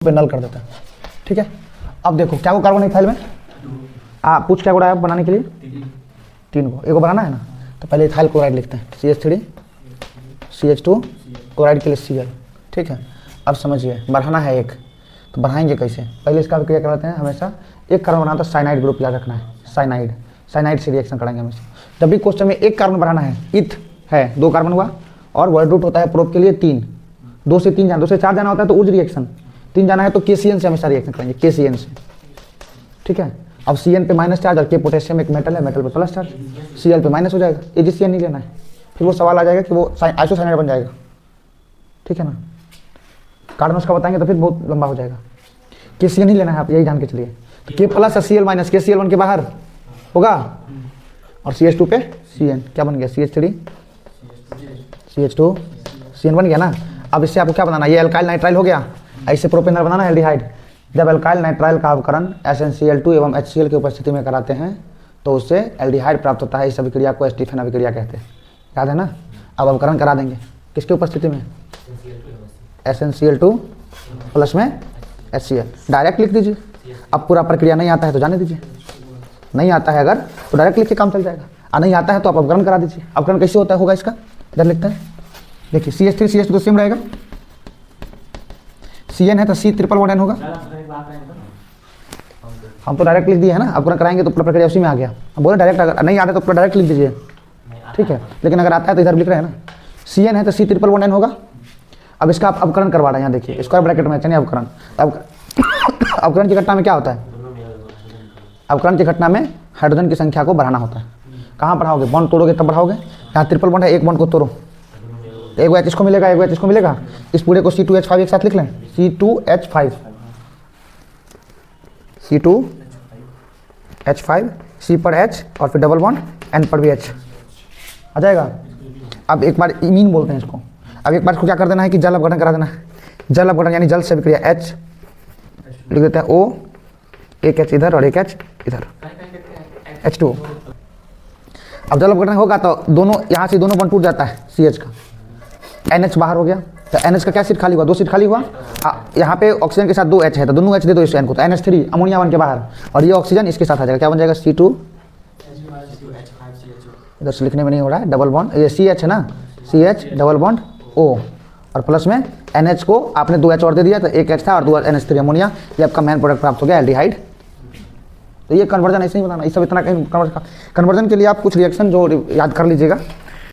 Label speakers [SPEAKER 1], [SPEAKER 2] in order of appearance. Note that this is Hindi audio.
[SPEAKER 1] पे नल कर देता है। ठीक है, अब देखो क्या को कार्बन इथाइल में पूछ क्या को डाया बनाने के लिए 3 को, एक को बनाना है ना, तो पहले इथाइल क्लोराइड लिखते हैं CH3 CH2 क्लोराइड के लिए Cl। ठीक है, अब समझिए बढ़ाना है एक, तो बढ़ाएंगे कैसे, पहले इसका क्रिया करते हैं। हमेशा एक कार्बन बनाना तो साइनाइड ग्रुप याद रखना है, साइनाइड से रिएक्शन करेंगे हमेशा। जब भी क्वेश्चन में एक कार्बन बढ़ाना है, इथ है 2 कार्बन हुआ और वर्ड रूट होता है प्रोप के लिए 3, 2 से 3 जाना, 2 से 4 जाना होता है तो उज रिएक्शन, 3 जाना है तो KCN से हमेशा रिएक्शन करेंगे, KCN से। ठीक है, अब CN पे माइनस चार्ज और K पोटेशियम एक मेटल है, मेटल पे प्लस चार्ज, Cl पे माइनस हो जाएगा, AgCN नहीं लेना है, फिर वो सवाल आ जाएगा कि वो आइसोसाइनाइड बन जाएगा। ठीक है ना, कारण उसका बताएंगे तो फिर बहुत लंबा हो जाएगा। KCN ही लेना है, आप यही जान के चलिए। तो K प्लस और Cl माइनस, KCl बन के बाहर होगा और CH2 पे Cn क्या बन गया, CH3 CH2 Cn बन गया ना। अब इससे आपको क्या बनाना है, ये अल्काइल नाइट्राइल हो गया, ऐसे प्रोपेनॉल बनाना है एल्डिहाइड। जब अल्काइल नाइट्राइल का अवकरण SnCl2 एवं HCl की उपस्थिति में कराते हैं तो उससे एल्डिहाइड प्राप्त होता है। इस अभिक्रिया को स्टीफन अभिक्रिया कहते हैं, याद है ना। अब अवकरण करा देंगे किसकी उपस्थिति में, SnCl2 प्लस में HCl, डायरेक्ट लिख दीजिए। अब पूरा प्रक्रिया नहीं आता है तो जाने दीजिए, नहीं आता है अगर तो डायरेक्ट लिख के काम चल जाएगा, और नहीं आता है तो आप अवकरण करा दीजिए। अवकरण कैसे होता होगा इसका, इधर लिखते हैं, देखिए CH3 CH2 तो सेम रहेगा, Cn है तो C≡N होगा। हम तो डायरेक्ट लिख दिए है ना, अवकरण कराएंगे तो पूरा प्रक्रिया उसी में आ गया। अब बोले डायरेक्ट, अगर नहीं आता तो पूरा डायरेक्ट लिख दीजिए। ठीक है, लेकिन अगर आता है तो इधर लिख रहे हैं ना, Cn है तो C≡N होगा। अब इसका आप अवकरण करवा रहे हैं, यहाँ देखिए स्क्वायर ब्रैकेट में चाहिए अवकरण। अवकरण की घटना में क्या होता है, अवकरण की घटना में हाइड्रोजन की संख्या को बढ़ाना होता है। कहाँ बढ़ाओगे, बॉन्ड तोड़ोगे तब बढ़ाओगे। यहाँ ट्रिपल बॉन्ड है, एक बॉन्ड को तोड़ो, एक H इसको मिलेगा, एक H इसको मिलेगा, इस पूरे को C2H5 एक साथ लिख लें, C2H5 C पर H और फिर डबल बॉन्ड N पर भी H आ जाएगा। अब एक बार इमीन बोलते हैं इसको। अब एक बार इसको क्या कर देना है कि जल अपघटन करा देना है। जल अपघटन यानी जल से अभिक्रिया H लिख देते हैं O, एक H इधर और एक H इधर, H2O। अब जल अपघटन होगा तो दोनों यहाँ से दोनों बॉन्ड टूट जाता है, CH का NH बाहर हो गया, तो NH का क्या सीट खाली हुआ, 2 सीट खाली हुआ। यहाँ पे ऑक्सीजन के साथ 2 H है तो दोनों H दे दो इस N को, तो NH3 अमोनिया बन के बाहर, और ये ऑक्सीजन इसके साथ आ जाएगा, क्या बन जाएगा C2, इधर से लिखने में नहीं हो रहा है, डबल बॉन्ड, ये CH है ना, CH डबल बॉन्ड O और प्लस में NH को आपने 2 H और दे दिया तो एक H था और 2 NH3 अमोनिया, ये आपका मेन प्रोडक्ट प्राप्त हो गया एल्डिहाइड। तो ये कन्वर्जन ऐसे ही बनाना, ये सब इतना कन्वर्जन के लिए आप कुछ रिएक्शन जो याद कर लीजिएगा।